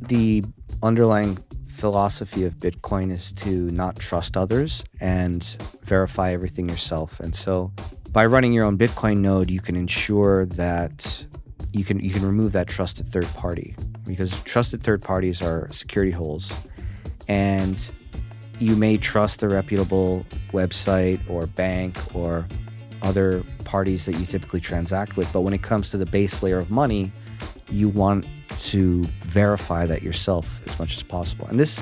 The underlying philosophy of Bitcoin is to not trust others and verify everything yourself. And so by running your own Bitcoin node, you can ensure that you can remove that trusted third party, because trusted third parties are security holes. And you may trust a reputable website or bank or other parties that you typically transact with, but when it comes to the base layer of money, you want to verify that yourself as much as possible. And this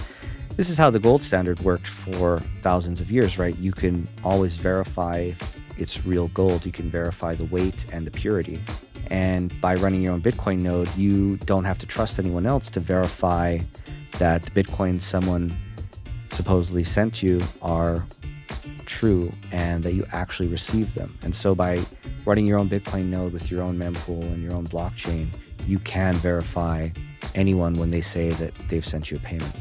is how the gold standard worked for thousands of years, right? You can always verify if it's real gold. You can verify the weight and the purity. And by running your own Bitcoin node, you don't have to trust anyone else to verify that the Bitcoin someone supposedly sent you are true and that you actually received them. And so by running your own Bitcoin node with your own mempool and your own blockchain, you can verify anyone when they say that they've sent you a payment.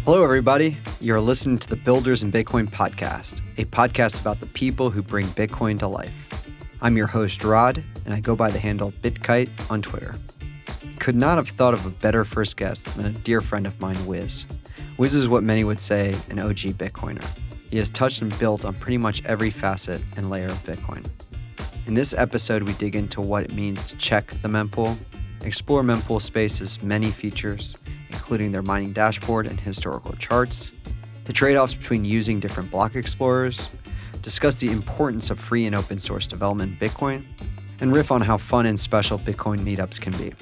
Hello, everybody. You're listening to the Builders in Bitcoin podcast, a podcast about the people who bring Bitcoin to life. I'm your host, Rod, and I go by the handle BitKite on Twitter. Could not have thought of a better first guest than a dear friend of mine, Wiz. Wiz is what many would say an OG Bitcoiner. He has touched and built on pretty much every facet and layer of Bitcoin. In this episode, we dig into what it means to check the mempool, explore Mempool.space's many features, including their mining dashboard and historical charts, the trade-offs between using different block explorers, discuss the importance of free and open source development in Bitcoin, and riff on how fun and special Bitcoin meetups can be.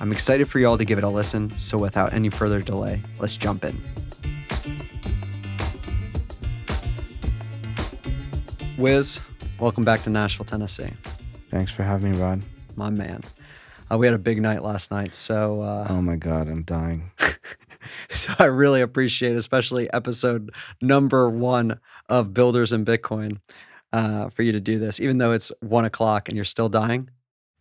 I'm excited for y'all to give it a listen, so without any further delay, let's jump in. Wiz, welcome back to Nashville, Tennessee. Thanks for having me, Rod. My man. We had a big night last night, so... oh my God, I'm dying. So I really appreciate, especially episode number 1 of Builders in Bitcoin, for you to do this, even though it's 1 o'clock and you're still dying.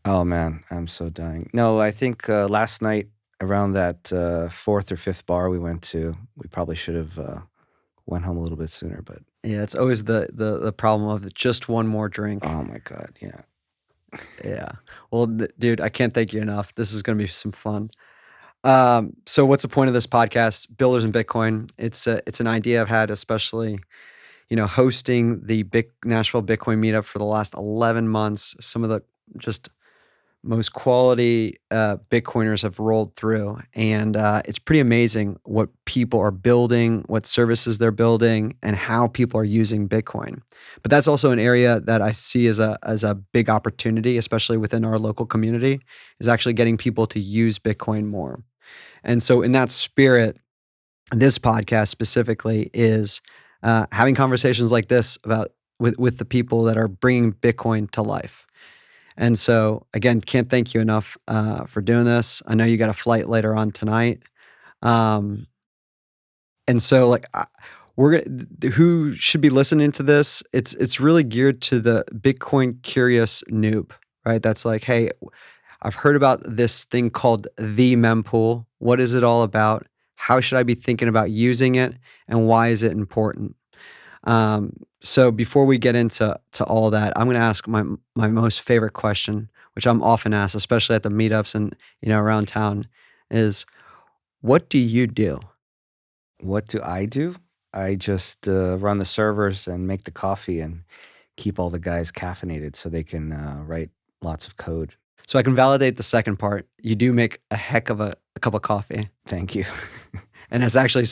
Oh man, I'm so dying. No, I think last night around that fourth or fifth bar we went to, we probably should have went home a little bit sooner, but... Yeah, it's always the problem of just one more drink. Oh my God, yeah. Yeah. Well, dude, I can't thank you enough. This is going to be some fun. So what's the point of this podcast? Builders in Bitcoin. It's an idea I've had, especially, hosting the Nashville Bitcoin meetup for the last 11 months. Some of the just most quality Bitcoiners have rolled through, and it's pretty amazing what people are building, what services they're building, and how people are using Bitcoin. But that's also an area that I see as a big opportunity, especially within our local community, is actually getting people to use Bitcoin more. And so in that spirit, this podcast specifically is having conversations like this with the people that are bringing Bitcoin to life. And so, again, can't thank you enough for doing this. I know you got a flight later on tonight. And so, who should be listening to this? It's really geared to the Bitcoin curious noob, right? That's like, hey, I've heard about this thing called the mempool. What is it all about? How should I be thinking about using it? And why is it important? So before we get into all that, I'm going to ask my most favorite question, which I'm often asked, especially at the meetups and around town, is what do you do? What do? I just run the servers and make the coffee and keep all the guys caffeinated so they can write lots of code. So I can validate the second part. You do make a heck of a cup of coffee. Thank you. And it's actually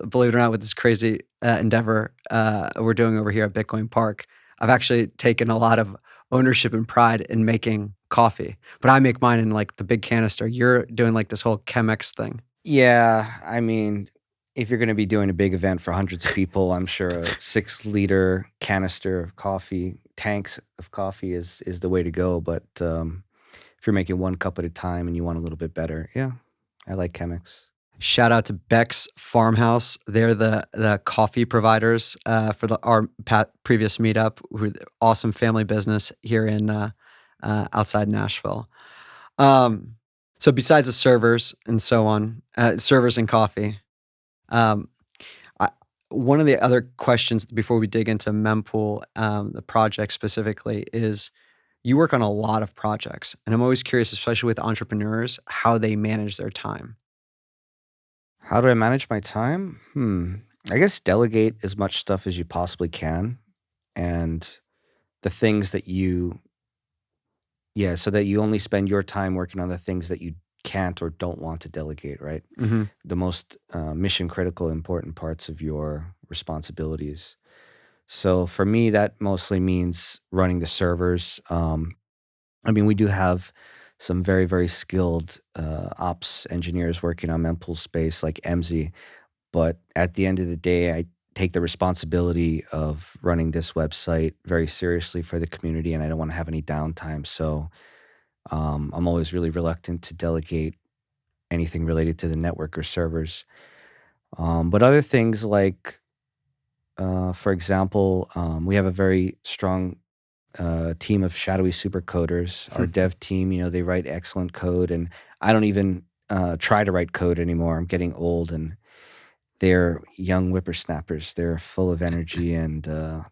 believe it or not, with this crazy endeavor we're doing over here at Bitcoin Park, I've actually taken a lot of ownership and pride in making coffee. But I make mine in like the big canister. You're doing like this whole Chemex thing. Yeah, I mean, if you're going to be doing a big event for hundreds of people, I'm sure a 6-liter canister of coffee, tanks of coffee is the way to go. But if you're making 1 cup at a time and you want a little bit better, yeah, I like Chemex. Shout out to Beck's Farmhouse. They're the coffee providers for our previous meetup. We're an awesome family business here in outside Nashville. So besides the servers and so on, servers and coffee, one of the other questions before we dig into Mempool, the project specifically, is You work on a lot of projects, and I'm always curious, especially with entrepreneurs, how they manage their time. How do I manage my time? I guess delegate as much stuff as you possibly can, and the things that you yeah, so that you only spend your time working on the things that you can't or don't want to delegate, right? Mhm. The most mission critical, important parts of your responsibilities. So for me, that mostly means running the servers. I mean, we do have some very, very skilled ops engineers working on Mempool.space like MZ, but at the end of the day, I take the responsibility of running this website very seriously for the community, and I don't want to have any downtime. So I'm always really reluctant to delegate anything related to the network or servers. But other things like, for example, we have a very strong team of shadowy super coders. Our dev team, they write excellent code, and I don't even try to write code anymore. I'm getting old, and they're young whippersnappers. They're full of energy, and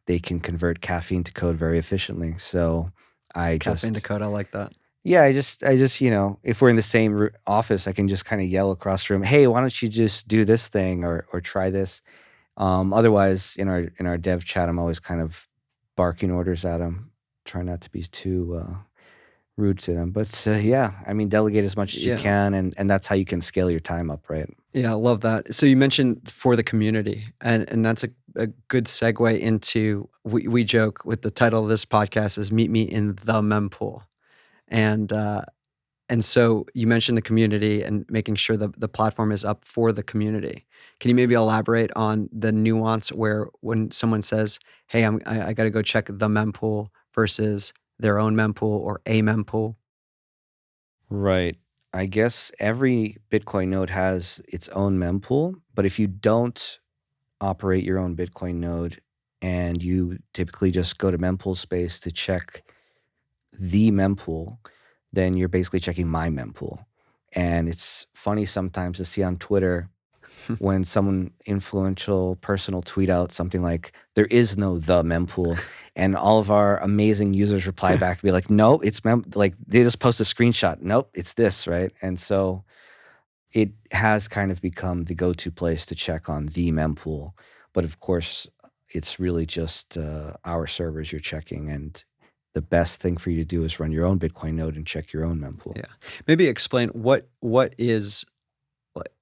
they can convert caffeine to code very efficiently. So I Caffeine to just code, I like that. yeah, I just, if we're in the same office, I can just kind of yell across the room, "Hey, why don't you just do this thing or try this?" Otherwise, in our dev chat, I'm always kind of barking orders at them, trying not to be too rude to them. But yeah, I mean, delegate as much as you Yeah. can, and that's how you can scale your time up, right? Yeah, I love that. So you mentioned for the community, and that's a good segue into we joke with the title of this podcast is "Meet Me in the Mempool," and and so you mentioned the community and making sure the platform is up for the community. Can you maybe elaborate on the nuance where when someone says, "Hey, I got to go check the mempool" versus their own mempool or a mempool? Right. I guess every Bitcoin node has its own mempool, but if you don't operate your own Bitcoin node and you typically just go to Mempool.space to check the mempool, then you're basically checking my mempool. And it's funny sometimes to see on Twitter when someone influential person will tweet out something like, "There is no the mempool," and all of our amazing users reply back and be like, "No, it's like they just post a screenshot. Nope, it's this," right? And so it has kind of become the go-to place to check on the mempool. But of course, it's really just our servers you're checking, and the best thing for you to do is run your own Bitcoin node and check your own mempool. Yeah. Maybe explain what is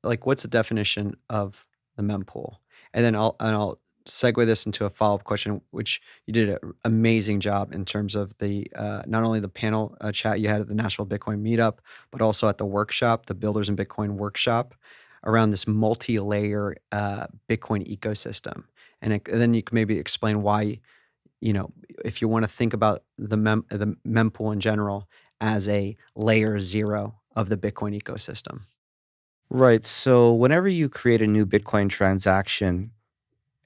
like what's the definition of the mempool? And then I'll segue this into a follow-up question, which you did an amazing job in terms of the not only the panel chat you had at the Nashville Bitcoin Meetup, but also at the workshop, the Builders in Bitcoin workshop, around this multi-layer Bitcoin ecosystem. And then you can maybe explain why, if you want to think about the mempool in general as a layer zero of the Bitcoin ecosystem. Right. So whenever you create a new Bitcoin transaction,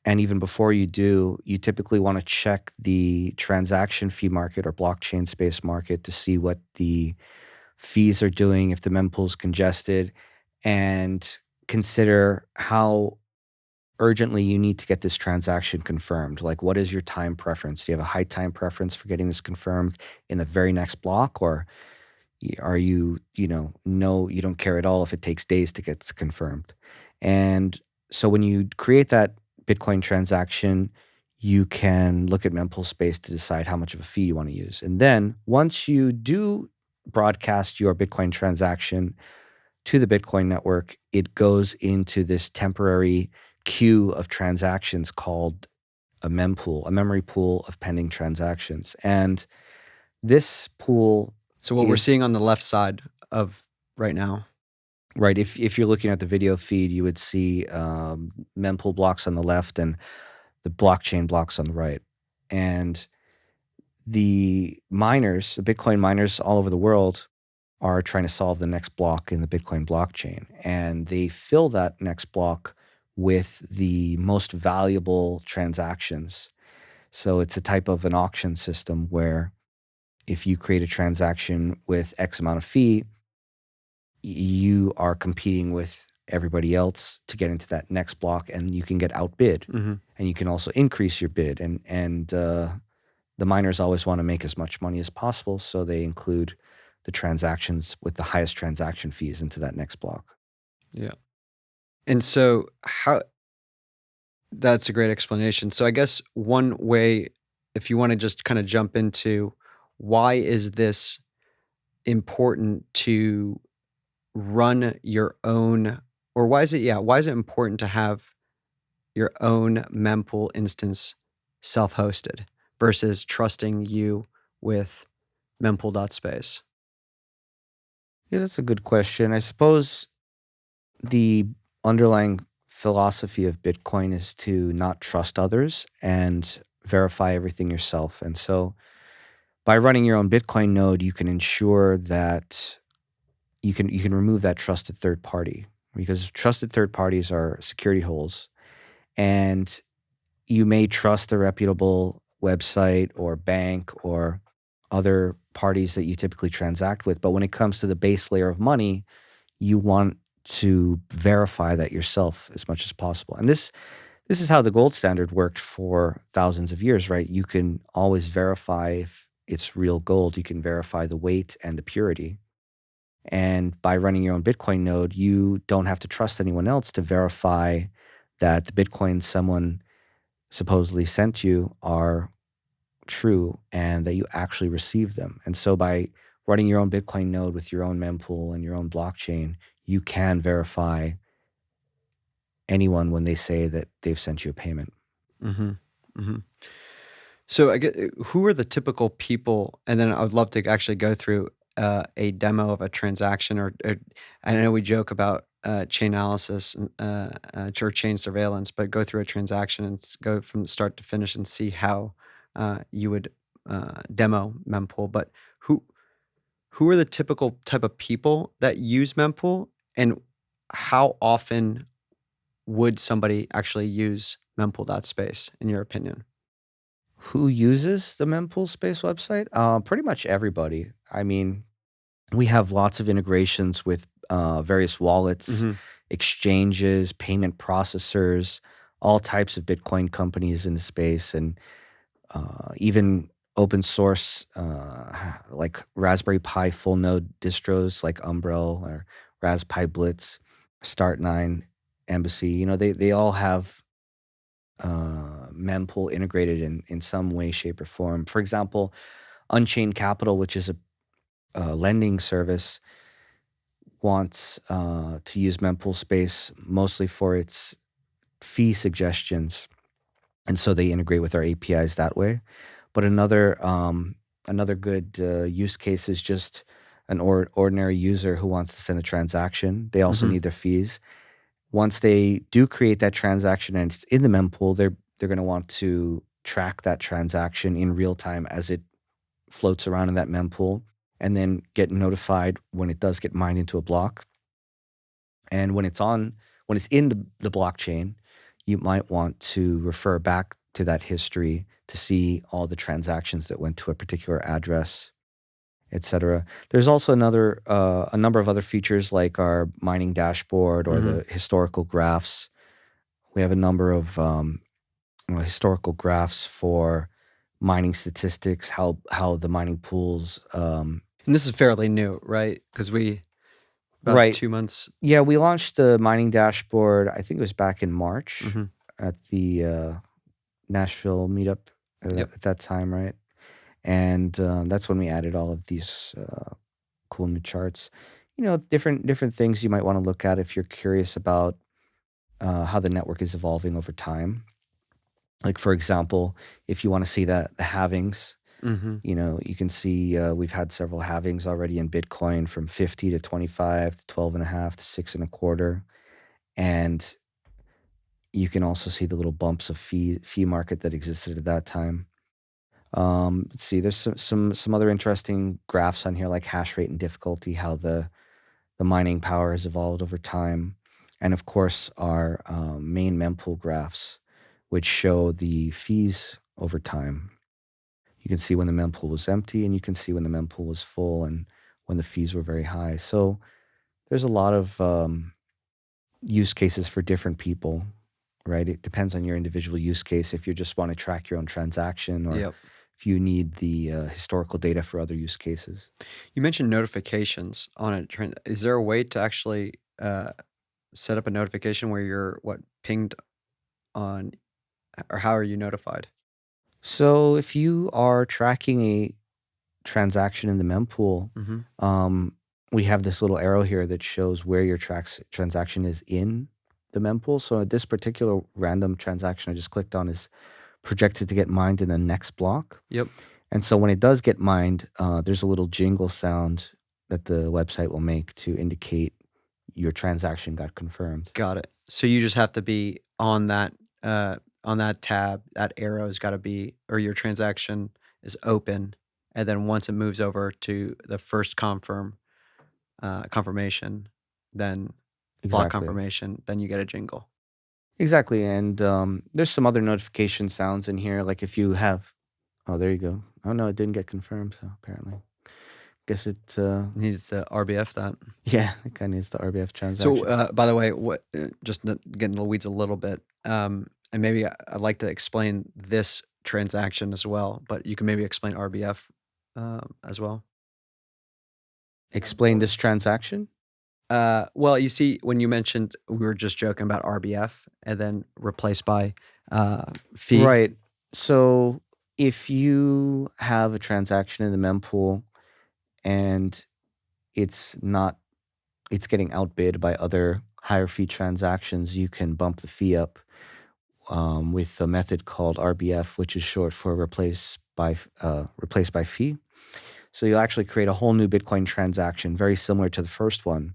and even before you do, you typically want to check the transaction fee market or blockchain space market to see what the fees are doing, if the mempool is congested, and consider how urgently you need to get this transaction confirmed. Like, what is your time preference? Do you have a high time preference for getting this confirmed in the very next block, or are you, no, you don't care at all if it takes days to get confirmed? And so when you create that Bitcoin transaction, you can look at Mempool Space to decide how much of a fee you want to use. And then once you do broadcast your Bitcoin transaction to the Bitcoin network, it goes into this temporary queue of transactions called a mempool, a memory pool of pending transactions. And this pool So what we're is seeing on the left side of right now. right. If you're looking at the video feed, you would see mempool blocks on the left and the blockchain blocks on the right. And the miners, the Bitcoin miners all over the world, are trying to solve the next block in the Bitcoin blockchain. And they fill that next block with the most valuable transactions. So it's a type of an auction system where if you create a transaction with X amount of fee, you are competing with everybody else to get into that next block, and you can get outbid. Mhm. And you can also increase your bid. And the miners always want to make as much money as possible, so they include the transactions with the highest transaction fees into that next block. Yeah. And so that's a great explanation. So I guess one way, if you want to just kind of jump into why is this important to run your own, or why is it important to have your own mempool instance self-hosted versus trusting you with mempool.space? Yeah, that's a good question. I suppose the underlying philosophy of Bitcoin is to not trust others and verify everything yourself. And so by running your own Bitcoin node, you can ensure that you can remove that trusted third party, because trusted third parties are security holes, and you may trust a reputable website or bank or other parties that you typically transact with, but when it comes to the base layer of money, you want to verify that yourself as much as possible. And this is how the gold standard worked for thousands of years, right? You can always verify if it's real gold. You can verify the weight and the purity. And by running your own Bitcoin node, you don't have to trust anyone else to verify that the Bitcoins someone supposedly sent you are true and that you actually received them. And so by running your own Bitcoin node with your own mempool and your own blockchain, you can verify anyone when they say that they've sent you a payment. Mm-hmm. Mm-hmm. So I get, who are the typical people, and then I would love to actually go through a demo of a transaction, or I know we joke about chain analysis and or chain surveillance, but go through a transaction and go from start to finish and see how you would demo mempool. But who who are the typical type of people that use mempool, and how often would somebody actually use mempool.space in your opinion? Who uses the Mempool.space website? Pretty much everybody. I mean, we have lots of integrations with various wallets, Mm-hmm. exchanges, payment processors, all types of Bitcoin companies in the space, and even open source like Raspberry Pi full node distros like Umbrel or Raspberry Blitz, Start9, Embassy. They all have mempool integrated in some way, shape, or form. For example, Unchained Capital, which is a lending service, wants to use mempool space mostly for its fee suggestions, and so they integrate with our APIs that way. But another good use case is just an ordinary user who wants to send a transaction. They also Mm-hmm. need their fees. Once they do create that transaction and it's in the mempool, they're going to want to track that transaction in real time as it floats around in that mempool, and then get notified when it does get mined into a block. And when it's in the blockchain, you might want to refer back to that history to see all the transactions that went to a particular address, etc. There's also a number of other features like our mining dashboard or Mm-hmm. the historical graphs. We have a number of historical graphs for mining statistics, how the mining pools. And this is fairly new, right? Because we about Right. 2 months. Yeah, we launched the mining dashboard. I think it was back in March Mm-hmm. at the Nashville meetup Yep. at that time, right? And that's when we added all of these cool new charts. Different things you might want to look at if you're curious about how the network is evolving over time. Like, for example, if you want to see the halvings, Mm-hmm. you can see we've had several halvings already in Bitcoin from 50 to 25 to 12 and a half to 6 and a quarter. And you can also see the little bumps of fee market that existed at that time. Let's see, there's some other interesting graphs on here, like hash rate and difficulty, how the mining power has evolved over time. And of course, our main mempool graphs, which show the fees over time. You can see when the mempool was empty, and you can see when the mempool was full, and when the fees were very high. So there's a lot of use cases for different people, right? It depends on your individual use case. If you just want to track your own transaction, or Yep. if you need the historical data for other use cases. You mentioned notifications on it. Is there a way to actually set up a notification where you're pinged on, or how are you notified? So if you are tracking a transaction in the mempool, Mm-hmm. we have this little arrow here that shows where your transaction is in the mempool. So this particular random transaction I just clicked on is projected to get mined in the next block. Yep. And so when it does get mined, there's a little jingle sound that the website will make to indicate your transaction got confirmed. Got it. So you just have to be on that tab. That arrow's got to be, or your transaction is open, and then once it moves over to the first confirmation, then block Exactly. confirmation, then you get a jingle. Exactly. And there's some other notification sounds in here. Like if you have, oh, there you go. Oh, no, it didn't get confirmed. So apparently, guess it, Needs the RBF that. yeah, it kind of needs the RBF transaction. So, by the way, just getting the weeds a little bit, and maybe I'd like to explain this transaction as well, but you can maybe explain RBF as well. Explain this transaction. Well, you see, when you mentioned, we were just joking about RBF and then replaced by fee. Right. So if you have a transaction in the mempool and it's getting outbid by other higher fee transactions, you can bump the fee up with a method called RBF, which is short for replace by fee. So you'll actually create a whole new Bitcoin transaction, very similar to the first one,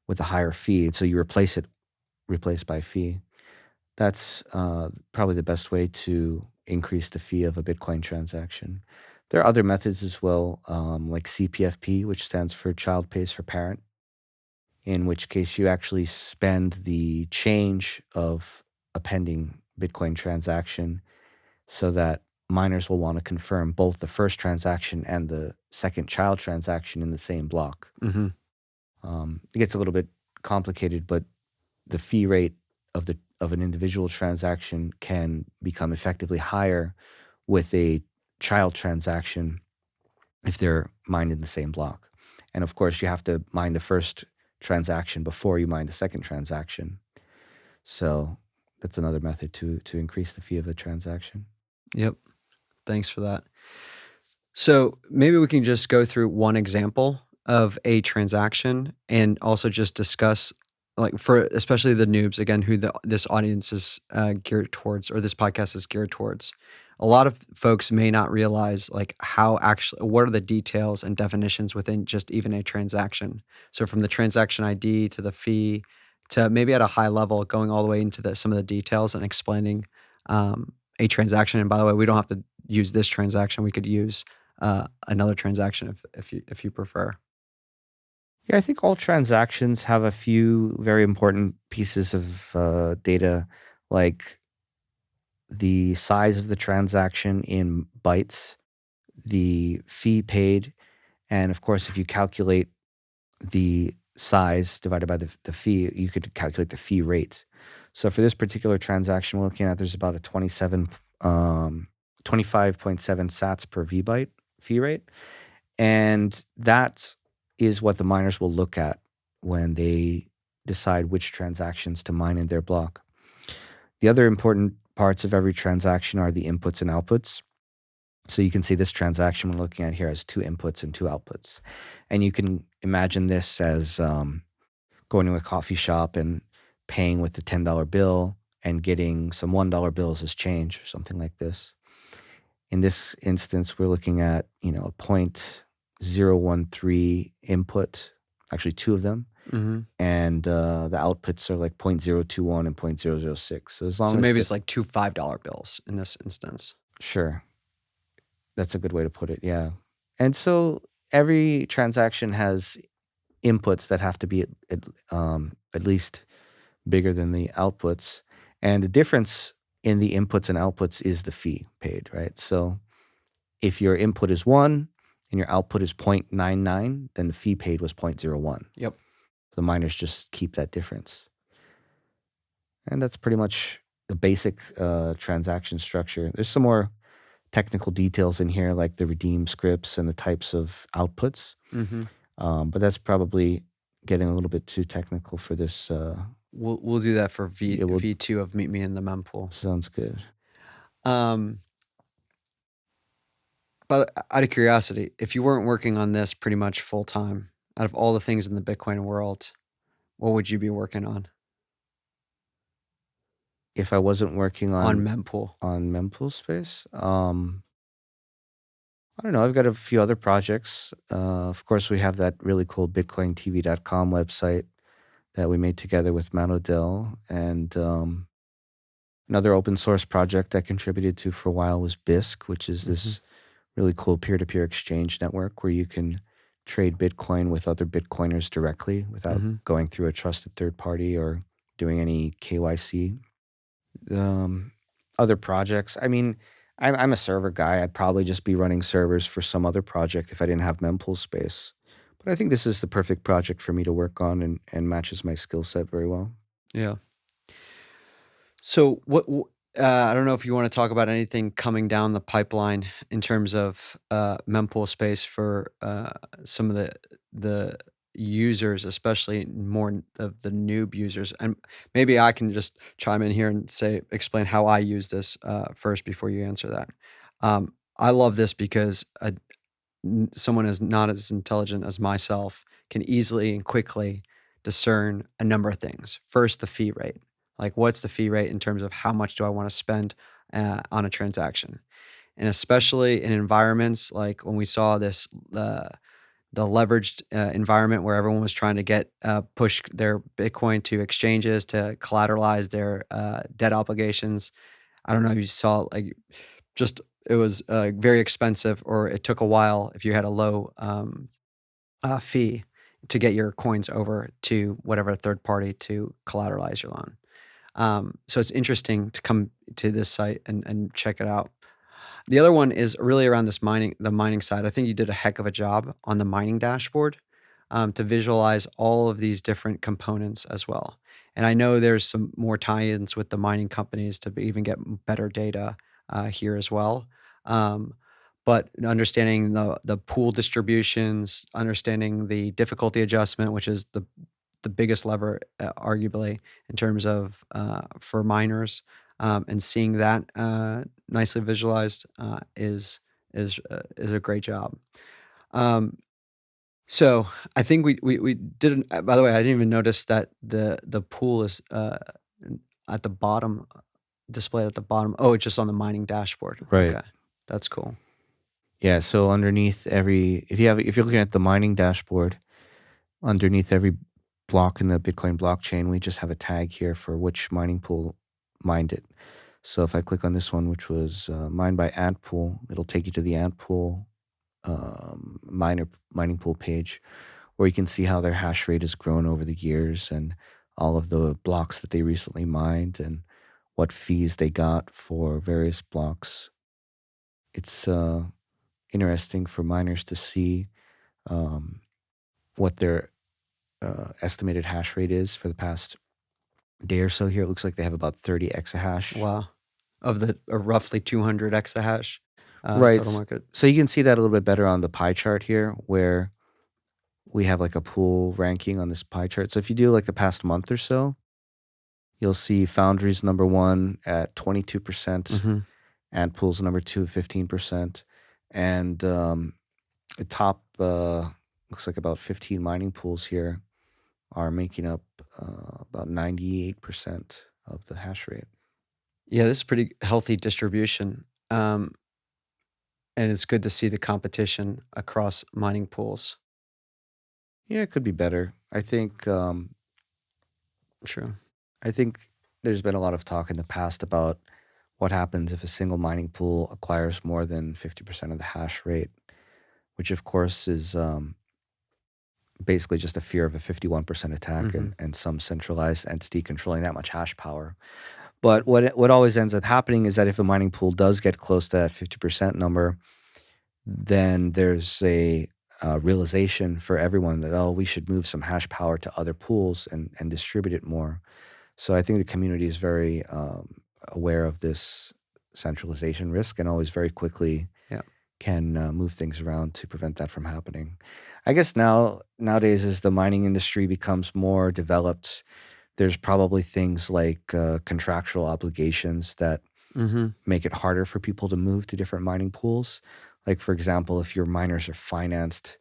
with a higher fee. So you replace by fee. That's probably the best way to increase the fee of a Bitcoin transaction. There are other methods as well, like CPFP, which stands for Child Pays for Parent, in which case you actually spend the change of a pending Bitcoin transaction so that miners will want to confirm both the first transaction and the second child transaction in the same block. Mm-hmm. It gets a little bit complicated, but the fee rate of an individual transaction can become effectively higher with a child transaction if they're mined in the same block. And of course, you have to mine the first transaction before you mine the second transaction. So that's another method to increase the fee of a transaction. Yep. Thanks for that. So maybe we can just go through one example of a transaction and also just discuss, like, for especially the noobs, again, who this audience is geared towards, or this podcast is geared towards. A lot of folks may not realize, like, what are the details and definitions within just even a transaction. So from the transaction ID to the fee to maybe at a high level, going all the way into some of the details and explaining a transaction. And by the way, we don't have to use this transaction. We could use another transaction if you prefer. Yeah, I think all transactions have a few very important pieces of data, like the size of the transaction in bytes, the fee paid, and of course, if you calculate the size divided by the fee, you could calculate the fee rate. So for this particular transaction we're looking at, there's about a 25.7 sats per vbyte fee rate. And that is what the miners will look at when they decide which transactions to mine in their block. The other important parts of every transaction are the inputs and outputs. So you can see this transaction we're looking at here has 2 inputs and 2 outputs. And you can imagine this as going to a coffee shop and paying with the $10 bill and getting some $1 bills as change or something like this. In this instance, we're looking at, a 0.013 input, actually 2 of them. Mm-hmm. And the outputs are like 0.021 and 0.006. So as long as maybe it's like 2 $5 bills in this instance. Sure. That's a good way to put it, yeah. And so every transaction has inputs that have to be at least bigger than the outputs. And the difference in the inputs and outputs is the fee paid, right? So if your input is 1 and your output is 0.99, then the fee paid was 0.01. Yep. The miners just keep that difference. And that's pretty much the basic transaction structure. There's some more technical details in here, like the redeem scripts and the types of outputs. Mm-hmm. But that's probably getting a little bit too technical for this. We'll do that for Yeah, V2 of Meet Me in the Mempool. sounds good. But out of curiosity, if you weren't working on this pretty much full time, out of all the things in the Bitcoin world, what would you be working on If I wasn't working on Mempool? Mempool.space, I don't know. I've got a few other projects. Of course, we have that really cool BitcoinTV.com website that we made together with Matt Odell. And another open source project I contributed to for a while was Bisq, which is this really cool peer-to-peer exchange network where you can trade Bitcoin with other Bitcoiners directly without going through a trusted third party or doing any KYC. Other projects. I mean, I'm a server guy. I'd probably just be running servers for some other project if I didn't have Mempool.space. But I think this is the perfect project for me to work on and matches my skill set very well. Yeah. So I don't know if you want to talk about anything coming down the pipeline in terms of Mempool.space for some of the users, especially more of the noob users. And maybe I can just chime in here and explain how I use this first before you answer that. I love this because someone is not as intelligent as myself can easily and quickly discern a number of things. First, the fee rate. Like, what's the fee rate in terms of how much do I want to spend on a transaction? And especially in environments like when we saw this, the leveraged environment where everyone was trying to push their Bitcoin to exchanges to collateralize their debt obligations. I don't know if you saw, like, just it was very expensive, or it took a while if you had a low fee to get your coins over to whatever third party to collateralize your loan. So it's interesting to come to this site and check it out. The other one is really around the mining side. I think you did a heck of a job on the mining dashboard to visualize all of these different components as well. And I know there's some more tie-ins with the mining companies to even get better data here as well. But understanding the pool distributions, understanding the difficulty adjustment, which is the biggest lever, arguably, in terms of for miners, and seeing that nicely visualized is a great job. So I think we didn't. By the way, I didn't even notice that the pool is at the bottom, displayed at the bottom. Oh, it's just on the mining dashboard. Right. Okay, that's cool. Yeah. So underneath if you're looking at the mining dashboard, underneath every block in the Bitcoin blockchain, we just have a tag here for which mining pool mined it. So if I click on this one, which was mined by Antpool, it'll take you to the Antpool mining pool page, where you can see how their hash rate has grown over the years and all of the blocks that they recently mined and what fees they got for various blocks. It's interesting for miners to see what their estimated hash rate is for the past day or so here. It looks like they have about 30 exahash. Wow, of the roughly 200 exahash Right. total market. So you can see that a little bit better on the pie chart here, where we have like a pool ranking on this pie chart. So if you do like the past month or so, you'll see Foundry's number 1 at 22%, Antpool's number 2 at 15%, and the top looks like about 15 mining pools here are making up about 98% of the hash rate. Yeah, this is pretty healthy distribution. And it's good to see the competition across mining pools. Yeah, it could be better. I think True. I think there's been a lot of talk in the past about what happens if a single mining pool acquires more than 50% of the hash rate, which of course is basically just a fear of a 51% attack and some centralized entity controlling that much hash power. But what always ends up happening is that if a mining pool does get close to that 50% number, then there's a realization for everyone that, oh, we should move some hash power to other pools and distribute it more. So I think the community is very aware of this centralization risk and always very quickly Yeah. can move things around to prevent that from happening. I guess nowadays, as the mining industry becomes more developed, there's probably things like contractual obligations that Mm-hmm. make it harder for people to move to different mining pools. Like, for example, if your miners are financed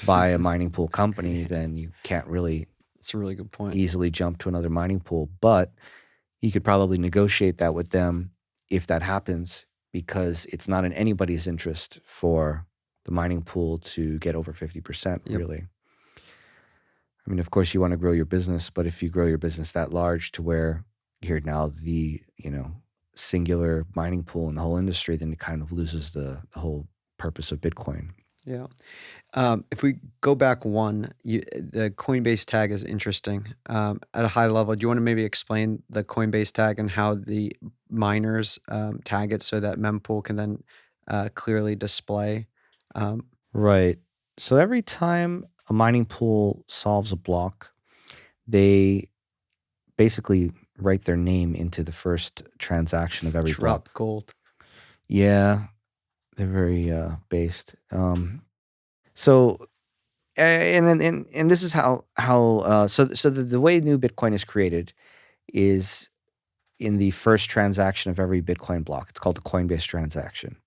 by a mining pool company, then you can't really That's a really good point. easily jump to another mining pool. But you could probably negotiate that with them if that happens, because it's not in anybody's interest for the mining pool to get over 50%, Yep. really. I mean, of course, you want to grow your business, but if you grow your business that large to where you're now the, singular mining pool in the whole industry, then it kind of loses the whole purpose of Bitcoin. Yeah. If we go back one, the Coinbase tag is interesting. At a high level, do you want to maybe explain the Coinbase tag and how the miners tag it so that Mempool can then clearly display? Right. So every time a mining pool solves a block, they basically write their name into the first transaction of every Drop block. gold. Yeah, they're very based. So and this is how so the way new Bitcoin is created is in the first transaction of every Bitcoin block. It's called the Coinbase Transaction,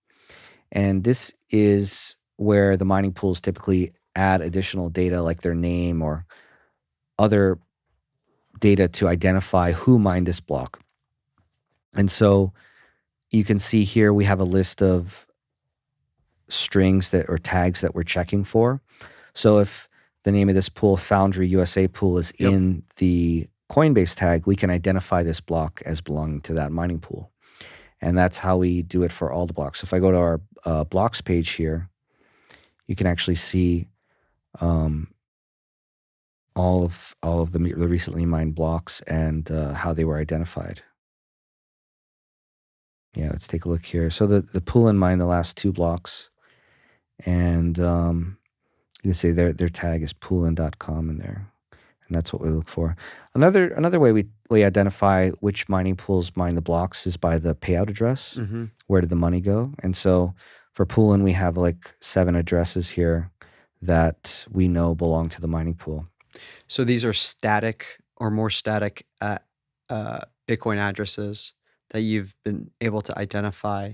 and this is where the mining pools typically add additional data like their name or other data to identify who mined this block. And so you can see here we have a list of strings that or tags that we're checking for. So if the name of this pool, Foundry USA pool, is Yep. in the Coinbase tag, we can identify this block as belonging to that mining pool. And that's how we do it for all the blocks. If I go to our blocks page here, you can actually see all of the recently mined blocks and how they were identified. Yeah, let's take a look here. So the pool and mined the last two blocks, and you can see their tag is poolin.com in there, and that's what we look for. Another way we identify which mining pools mine the blocks is by the payout address. Mm-hmm. Where did the money go? And so for Poolin, we have like 7 addresses here that we know belong to the mining pool. So these are static or more static Bitcoin addresses that you've been able to identify.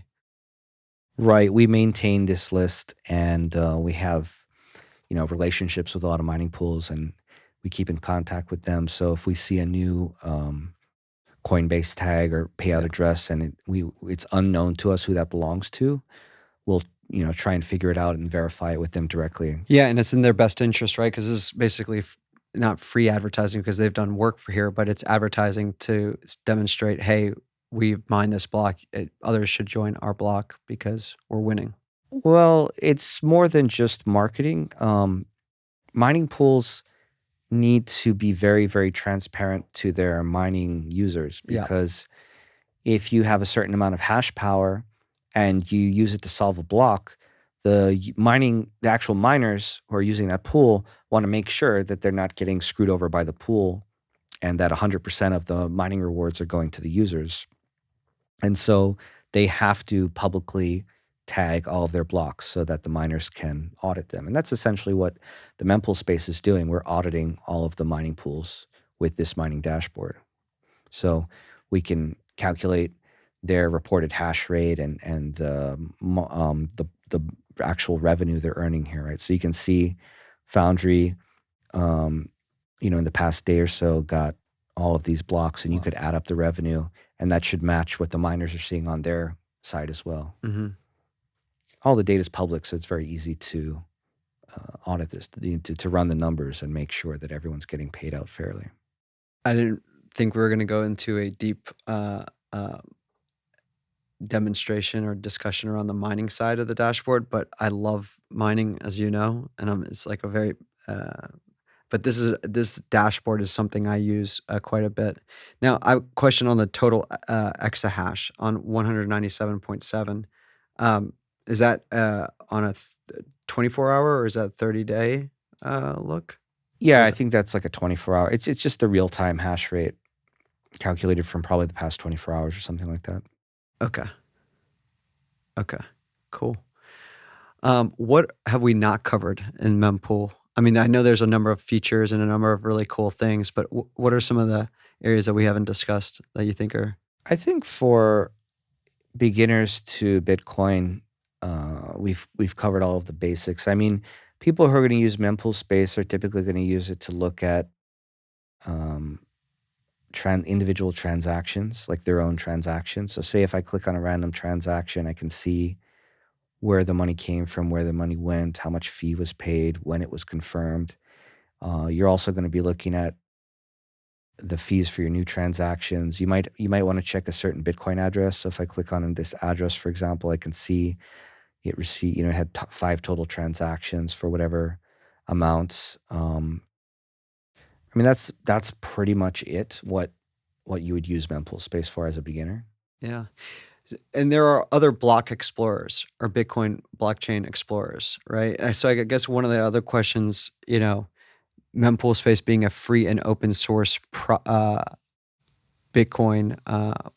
Right. We maintain this list, and we have relationships with a lot of mining pools, and we keep in contact with them. So if we see a new Coinbase tag or payout address and it's unknown to us who that belongs to, we'll try and figure it out and verify it with them directly. Yeah, and it's in their best interest, right? Because this is basically not free advertising because they've done work for here, but it's advertising to demonstrate, hey, we've mined this block. Others should join our block because we're winning. Well, it's more than just marketing. Mining pools need to be very, very transparent to their mining users, Yeah. because if you have a certain amount of hash power and you use it to solve a block, the actual miners who are using that pool want to make sure that they're not getting screwed over by the pool and that 100% of the mining rewards are going to the users. And so they have to publicly tag all of their blocks so that the miners can audit them. And that's essentially what the Mempool.space is doing. We're auditing all of the mining pools with this mining dashboard. So we can calculate their reported hash rate and the actual revenue they're earning here, right? So you can see Foundry, in the past day or so got all of these blocks, and you could add up the revenue, and that should match what the miners are seeing on their side as well. Mm-hmm. All the data is public, so it's very easy to audit this, to run the numbers and make sure that everyone's getting paid out fairly. I didn't think we were going to go into a deep demonstration or discussion around the mining side of the dashboard, but I love mining, as you know, and it's like a very but this dashboard is something I use quite a bit. Now, I question on the total exahash on 197.7. Is that on a 24-hour or is that 30-day look? Yeah, I think that's like a 24-hour. It's just the real-time hash rate calculated from probably the past 24 hours or something like that. Okay. Okay, cool. What have we not covered in Mempool? I mean, I know there's a number of features and a number of really cool things, but what are some of the areas that we haven't discussed that you think are I think for beginners to Bitcoin, we've covered all of the basics. I mean, people who are going to use Mempool.space are typically going to use it to look at um, individual transactions, like their own transactions. So, say if I click on a random transaction, I can see where the money came from, where the money went, how much fee was paid, when it was confirmed. You're also going to be looking at the fees for your new transactions. You might want to check a certain Bitcoin address. So if I click on this address, for example, I can see it received. It had 5 total transactions for whatever amounts. I mean, that's pretty much it. What you would use Mempool.space for as a beginner. yeah. And there are other block explorers or Bitcoin blockchain explorers, right? So I guess one of the other questions, Mempool.space being a free and open source Bitcoin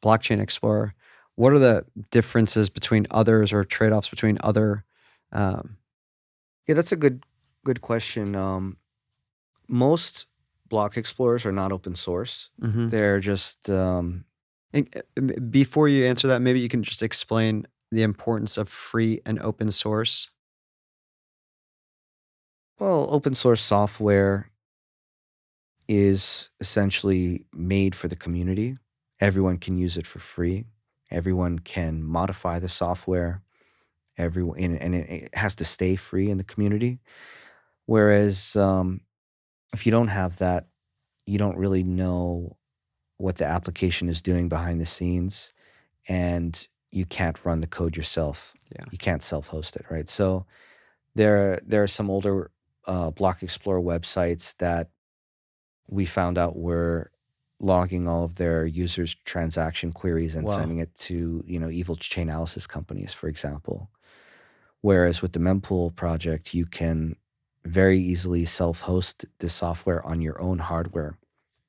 blockchain explorer, what are the differences between others or trade-offs between other? Um, Yeah, that's a good question. Most block explorers are not open source. mhm. They're just Before you answer that, maybe you can just explain the importance of free and open source. well, open source software is essentially made for the community. Everyone can use it for free. Everyone can modify the software. Everyone and it has to stay free in the community. Whereas if you don't have that, you don't really know what the application is doing behind the scenes, and you can't run the code yourself. Yeah. You can't self-host it, right? So there are some older Block Explorer websites that we found out were logging all of their users' transaction queries and Wow. sending it to evil chain analysis companies, for example. Whereas with the Mempool project, you can very easily self-host this software on your own hardware,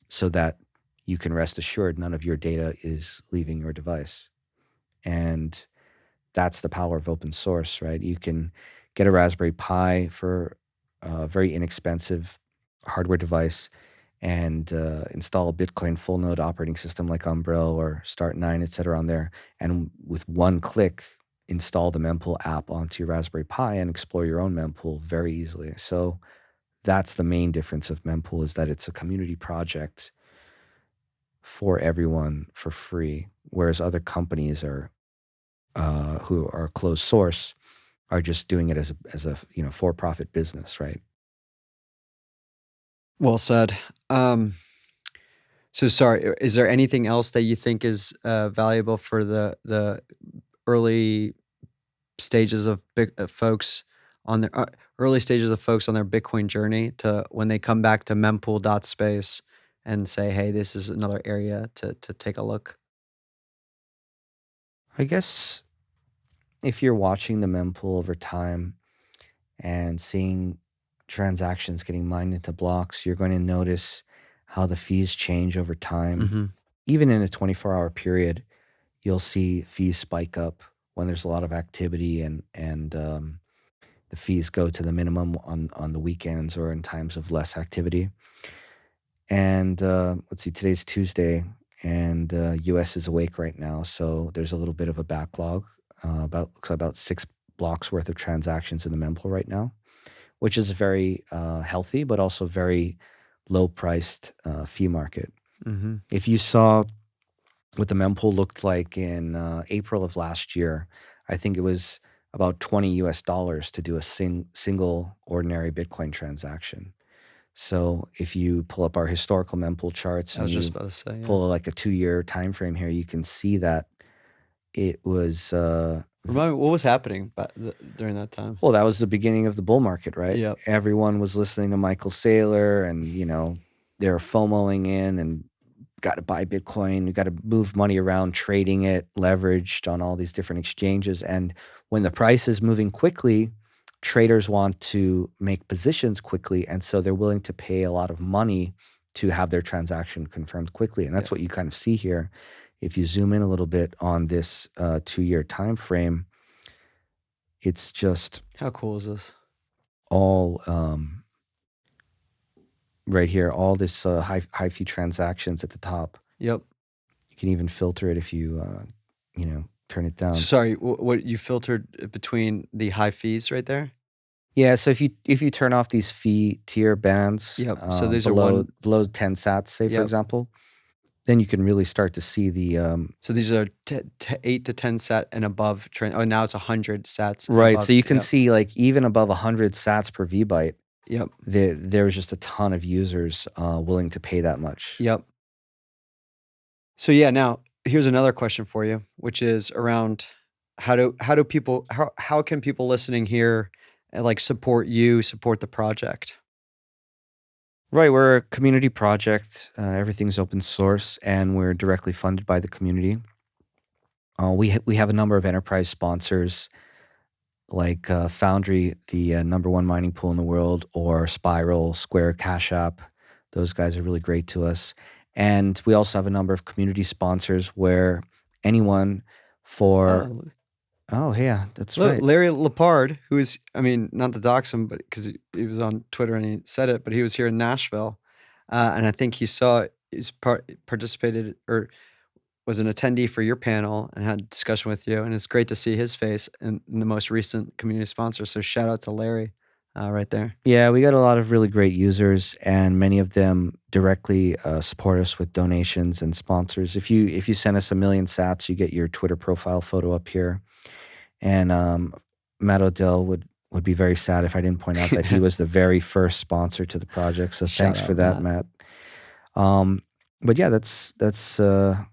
so that you can rest assured none of your data is leaving your device. And that's the power of open source, right? You can get a Raspberry Pi for a very inexpensive hardware device and install a Bitcoin full node operating system like Umbrel or Start9, et cetera, on there. And with one click, install the Mempool app onto your Raspberry Pi and explore your own Mempool very easily. So that's the main difference of Mempool, is that it's a community project for everyone for free, whereas other companies who are closed source are just doing it as a for-profit business, right? Well said. So sorry, is there anything else that you think is valuable for the early stages of folks on their early stages of folks on their Bitcoin journey, to when they come back to mempool.space and say, "Hey, this is another area to take a look." I guess if you're watching the mempool over time and seeing transactions getting mined into blocks, you're going to notice how the fees change over time. Mhm. Even in a 24-hour period, you'll see fees spike up when there's a lot of activity, and the fees go to the minimum on the weekends or in times of less activity. And let's see, today's Tuesday, and US is awake right now, so there's a little bit of a backlog, about 6 blocks worth of transactions in the mempool right now, which is very healthy, but also very low priced fee market. Mhm. If you saw what the mempool looked like in April of last year, I think it was about $20 to do a single ordinary Bitcoin transaction. So if you pull up our historical mempool charts I and was just you about to say, yeah. pull like a 2-year time frame here, you can see that it was Remind me, what was happening during that time? well, that was the beginning of the bull market, right? Yep. Everyone was listening to Michael Saylor, and they were FOMOing in and got to buy Bitcoin. You got to move money around, trading it, leveraged on all these different exchanges. And when the price is moving quickly, traders want to make positions quickly. And so they're willing to pay a lot of money to have their transaction confirmed quickly. And that's Yeah. what you kind of see here. If you zoom in a little bit on this 2-year time frame, It's just How cool is this? all right here, all this high fee transactions at the top. Yep. You can even filter it if you turn it down. Sorry, what you filtered between the high fees right there? Yeah, so if you turn off these fee tier bands Yep. So these are one. below 10 sats, say for Yep. example, then you can really start to see the So these are 8 to 10 sat and above. Oh, now it's 100 sats and right. above. So you can Yep. see like even above 100 sats per VByte, Yep. there's just a ton of users willing to pay that much. Yep. So yeah, now here's another question for you, which is around how can people listening here like support you, support the project? Right, we're a community project. Everything's open source, and we're directly funded by the community. We have a number of enterprise sponsors like Foundry, the number one mining pool in the world, or Spiral, Square, Cash App. Those guys are really great to us. And we also have a number of community sponsors where anyone for yeah, that's right. Larry Lepard, who is, I mean, not to dox him, but because he was on Twitter and he said it, but he was here in Nashville, and I think he's participated or was an attendee for your panel and had a discussion with you, and it's great to see his face in the most recent community sponsor. So shout out to Larry, right there. Yeah, we got a lot of really great users, and many of them directly support us with donations and sponsors. If you send us 1,000,000 sats, you get your Twitter profile photo up here. And Matt Odell would be very sad if I didn't point out that he was the very first sponsor to the project. So thanks for that, Matt. But yeah, that's how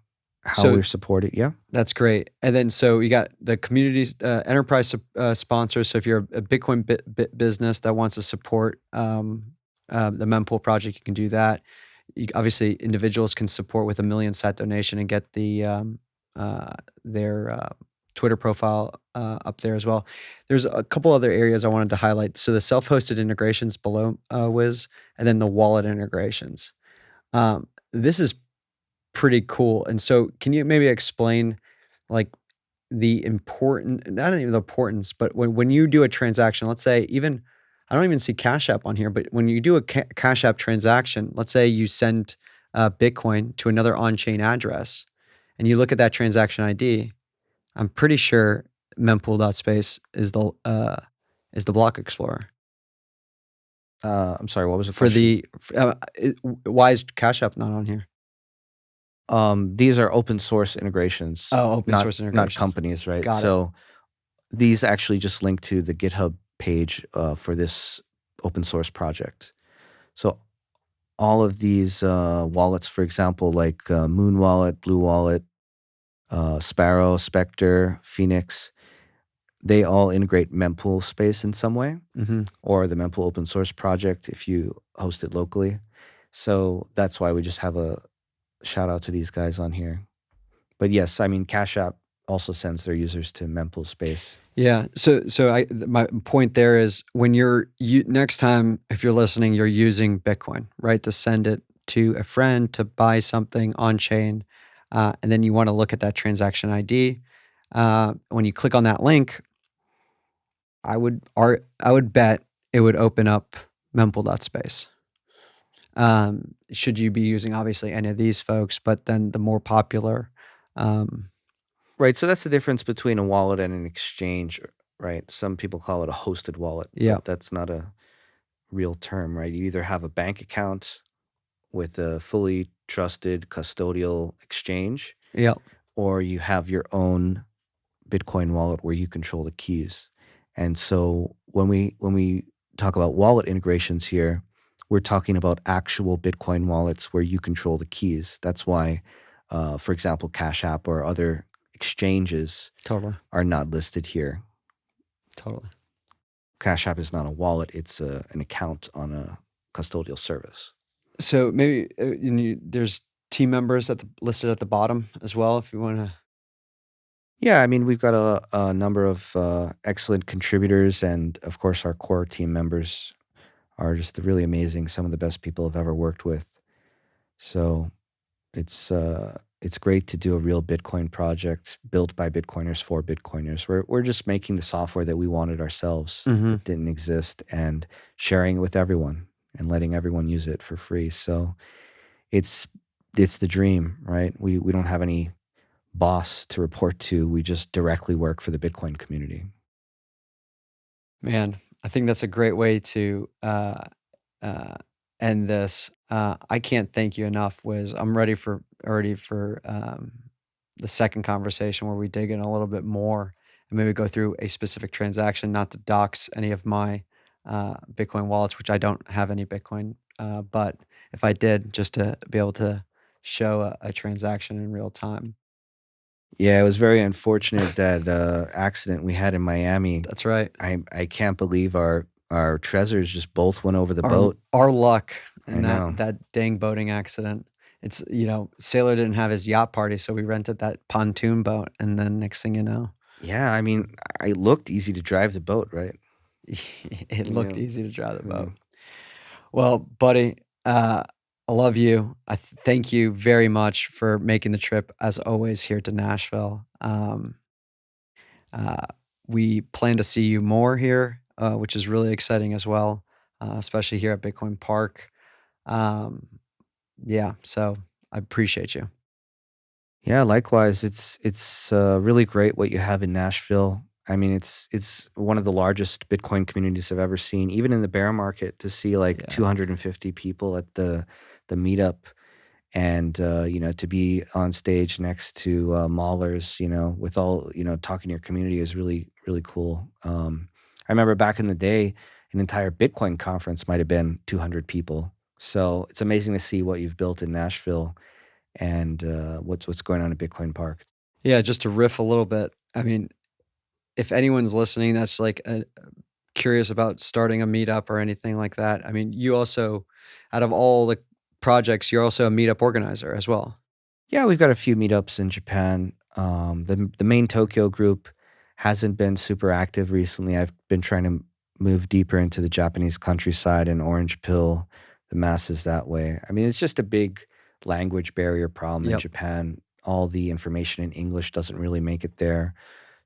we're supported. Yeah, that's great. And then so you got the community enterprise sponsors. So if you're a Bitcoin business that wants to support the Mempool project, you can do that. Obviously, individuals can support with 1,000,000 sat donation and get their Twitter profile up there as well. There's a couple other areas I wanted to highlight. So the self-hosted integrations below Wiz, and then the wallet integrations. This is pretty cool. And so can you maybe explain like not even the importance, but when you do a transaction, let's say even, I don't even see Cash App on here, but when you do a Cash App transaction, let's say you send Bitcoin to another on-chain address and you look at that transaction ID, I'm pretty sure Mempool.space is the block explorer. I'm sorry, what was the question? Why is Cash App not on here? These are open source integrations. Source integrations. Not companies, right? Got so these actually just link to the GitHub page for this open source project. So all of these wallets, for example, like Moon Wallet, Blue Wallet, Sparrow, Spectre, Phoenix, they all integrate Mempool.space in some way, or the Mempool open source project if you host it locally. So that's why we just have a shout out to these guys on here. But yes, I mean, Cash App also sends their users to Mempool.space. Yeah. So my point there is when next time, if you're listening, you're using Bitcoin, right, to send it to a friend to buy something on chain, and then you want to look at that transaction ID. When you click on that link, I would bet it would open up Mempool.space. Should you be using obviously any of these folks, but then the more popular. Right. So that's the difference between a wallet and an exchange, right? Some people call it a hosted wallet. Yeah. But that's not a real term, right? You either have a bank account with a fully trusted custodial exchange, or you have your own Bitcoin wallet where you control the keys. And so when we talk about wallet integrations here, we're talking about actual Bitcoin wallets where you control the keys. That's why, for example, Cash App or other exchanges are not listed here. Totally. Cash App is not a wallet. It's an account on a custodial service. So maybe there's team members listed at the bottom as well if you want to. Yeah, I mean, we've got a number of excellent contributors, and of course, our core team members are just really amazing. Some of the best people I've ever worked with. So it's it's great to do a real Bitcoin project built by Bitcoiners for Bitcoiners. We're just making the software that we wanted ourselves Hmm. that didn't exist and sharing it with everyone and letting everyone use it for free. So it's it's the dream, right? We don't have any boss to report to. We just directly work for the Bitcoin community. Man, I think that's a great way to uh, end this. I can't thank you enough, Wiz. I'm ready for the second conversation where we dig in a little bit more and maybe go through a specific transaction, not to dox any of my Bitcoin wallets, which I don't have any Bitcoin, but if I did, just to be able to show a transaction in real time. Yeah, it was very unfortunate that accident we had in Miami. That's right. I can't believe our treasures just both went over the Our boat. our luck I in that know. that dang boating accident. It's, Sailor didn't have his yacht party, so we rented that pontoon boat, and then next thing you know, Yeah, I mean, I looked easy to drive the boat, right? it looked Yeah. easy to drive the Yeah. boat. Well, buddy, I love you. Thank you very much for making the trip, as always, here to Nashville. Uh, we plan to see you more here, which is really exciting as well, especially here at Bitcoin Park. Um, yeah, so I appreciate you. Yeah, likewise. It's really great what you have in Nashville. I mean, it's one of the largest Bitcoin communities I've ever seen. Even in the bear market, to see like Yeah. 250 people at the meetup, and to be on stage next to maulers, with all talking to your community is really cool. I remember back in the day, an entire Bitcoin conference might have been 200 people. So it's amazing to see what you've built in Nashville and what's going on at Bitcoin Park. Yeah, just to riff a little bit. I mean, if anyone's listening that's like curious about starting a meetup or anything like that, I mean, you also, out of all the projects, you're also a meetup organizer as well. Yeah, we've got a few meetups in Japan. The main Tokyo group hasn't been super active recently. I've been trying to move deeper into the Japanese countryside and orange pill the masses that way. I mean, it's just a big language barrier problem in Yep. Japan. All the information in English doesn't really make it there.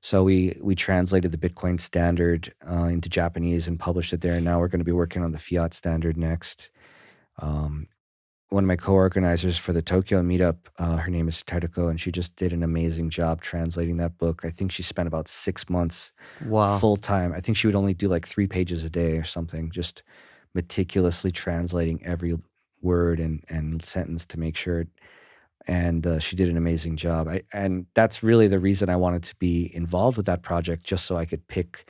So we translated the Bitcoin standard into Japanese and published it there. And now we're going to be working on the fiat standard next. Um, One of my co-organizers for the Tokyo meetup, her name is Teruko, and she just did an amazing job translating that book. I think she spent about 6 months Wow. full time. I think she would only do like 3 pages a day or something, just meticulously translating every word and sentence to make sure. And she did an amazing job. And that's really the reason I wanted to be involved with that project, just so I could pick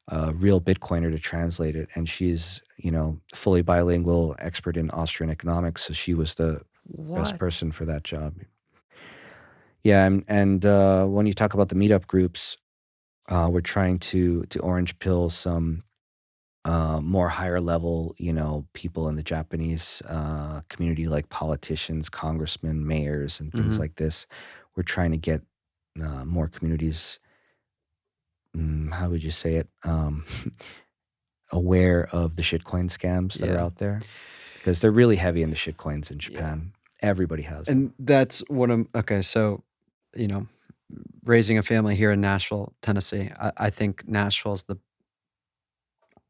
a real Bitcoiner to translate it. And she's, fully bilingual, expert in Austrian economics. So she was the best What? person for that job. Yeah. And when you talk about the meetup groups, we're trying to orange pill some more higher level, people in the Japanese community, like politicians, congressmen, mayors, and things Hmm. like this. We're trying to get more communities. How would you say it? Aware of the shitcoin scams that are Yeah. out there because they're really heavy into shitcoins in Yeah. Japan. Everybody has them. And that's what I'm okay. So, you know, raising a family here in Nashville, Tennessee, I think Nashville's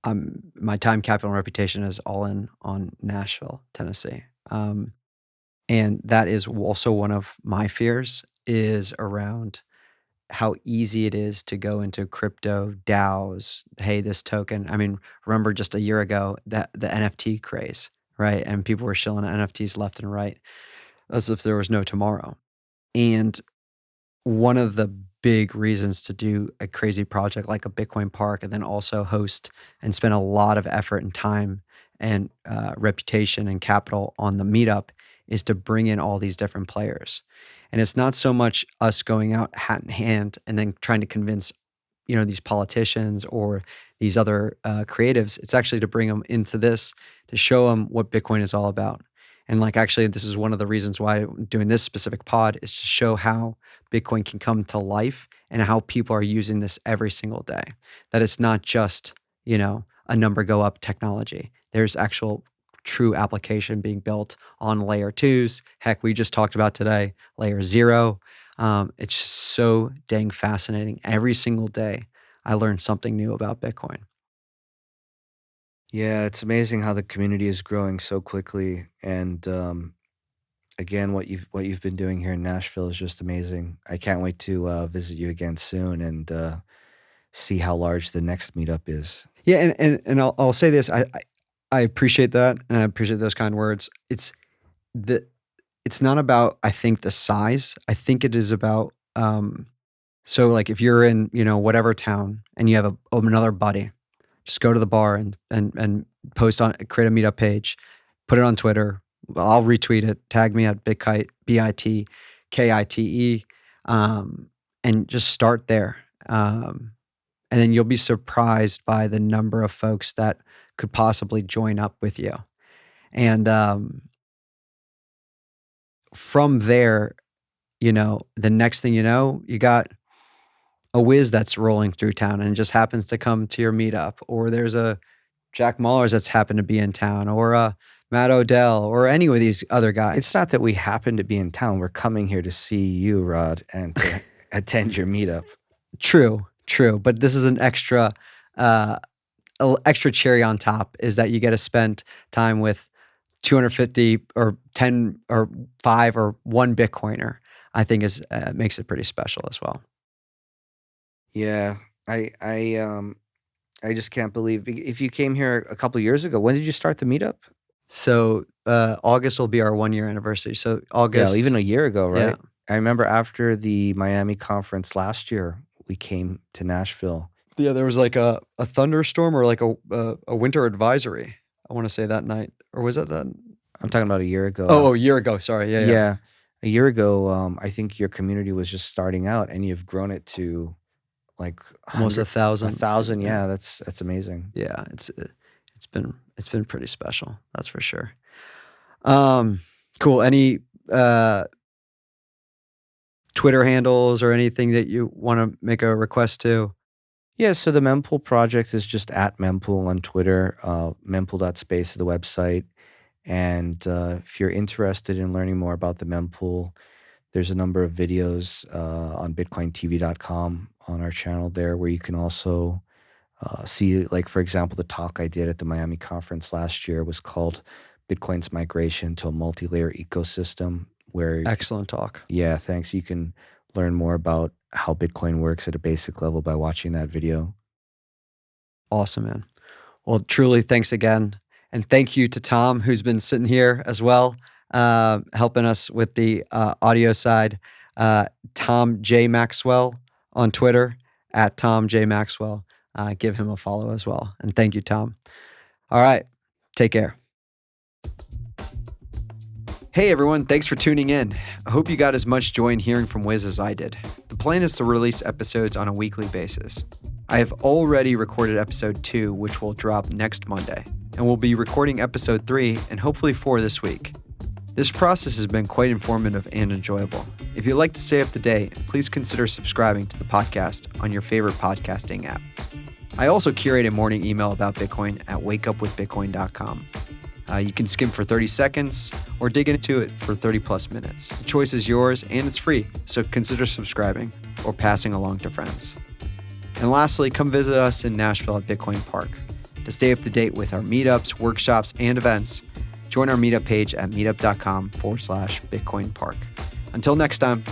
my time capital and reputation is all in on Nashville, Tennessee. And that is also one of my fears is around how easy it is to go into crypto DAOs. Hey, this token. I mean, remember just a year ago that the NFT craze, right? And people were shilling NFTs left and right as if there was no tomorrow. And one of the big reasons to do a crazy project like a Bitcoin Park and then also host and spend a lot of effort and time and reputation and capital on the meetup is to bring in all these different players. And it's not so much us going out hat in hand and then trying to convince these politicians or these other creatives. It's actually to bring them into this to show them what Bitcoin is all about. And like actually, this is one of the reasons why I'm doing this specific pod is to show how Bitcoin can come to life and how people are using this every single day. That it's not just a number go up technology. There's actual true application being built on layer 2s. Heck, we just talked about today, layer 0. It's just so dang fascinating. Every single day, I learn something new about Bitcoin. Yeah, it's amazing how the community is growing so quickly. And again, what you've been doing here in Nashville is just amazing. I can't wait to visit you again soon and see how large the next meetup is. Yeah, and I'll say this. I appreciate that, and I appreciate those kind words. It's not about, I think, the size. I think it is about so like if you're in, whatever town and you have another buddy, just go to the bar and post create a meetup page, put it on Twitter. I'll retweet it, tag me at Bitkite, BITKITE, and just start there. And then you'll be surprised by the number of folks that could possibly join up with you. And from there, the next thing you know, you got a Wiz that's rolling through town and just happens to come to your meetup, or there's a Jack Mallers that's happened to be in town, or a Matt Odell, or any of these other guys. It's not that we happen to be in town. We're coming here to see you, Rod, and to attend your meetup. True. But this is an extra cherry on top, is that you get to spend time with 250 or 10 or 5 or 1 Bitcoiner. I think makes it pretty special as well. Yeah, I just can't believe if you came here a couple years ago. When did you start the meetup? So August will be our 1-year anniversary. So August, Yeah, even a year ago, right? Yeah. I remember after the Miami conference last year, we came to Nashville. Yeah, there was like a thunderstorm or like a winter advisory, I want to say, that night. Or was that that? I'm talking about a year ago. Oh, a year ago. Sorry. Yeah. Yeah, a year ago. I think your community was just starting out, and you've grown it to like Almost 1,000. 1,000. Yeah, that's amazing. Yeah, it's been pretty special. That's for sure. Cool. Any Twitter handles or anything that you want to make a request to? Yeah, so the Mempool project is just at Mempool on Twitter. Mempool.space is the website. And if you're interested in learning more about the Mempool, there's a number of videos on bitcointv.com on our channel there, where you can also see, like, for example, the talk I did at the Miami conference last year was called Bitcoin's Migration to a Multi-Layer Ecosystem, where... Excellent talk. Yeah, thanks. You can learn more about how Bitcoin works at a basic level by watching that video. Awesome, man. Well, truly, thanks again. And thank you to Tom, who's been sitting here as well, helping us with the audio side. Tom J. Maxwell on Twitter, at Tom J. Maxwell. Give him a follow as well. And thank you, Tom. All right. Take care. Hey everyone, thanks for tuning in. I hope you got as much joy in hearing from Wiz as I did. The plan is to release episodes on a weekly basis. I have already recorded episode 2, which will drop next Monday, and we'll be recording episode 3 and hopefully 4 this week. This process has been quite informative and enjoyable. If you'd like to stay up to date, please consider subscribing to the podcast on your favorite podcasting app. I also curate a morning email about Bitcoin at wakeupwithbitcoin.com. You can skim for 30 seconds or dig into it for 30 plus minutes. The choice is yours and it's free, so consider subscribing or passing along to friends. And lastly, come visit us in Nashville at Bitcoin Park. To stay up to date with our meetups, workshops, and events, join our meetup page at meetup.com/Bitcoin Park. Until next time.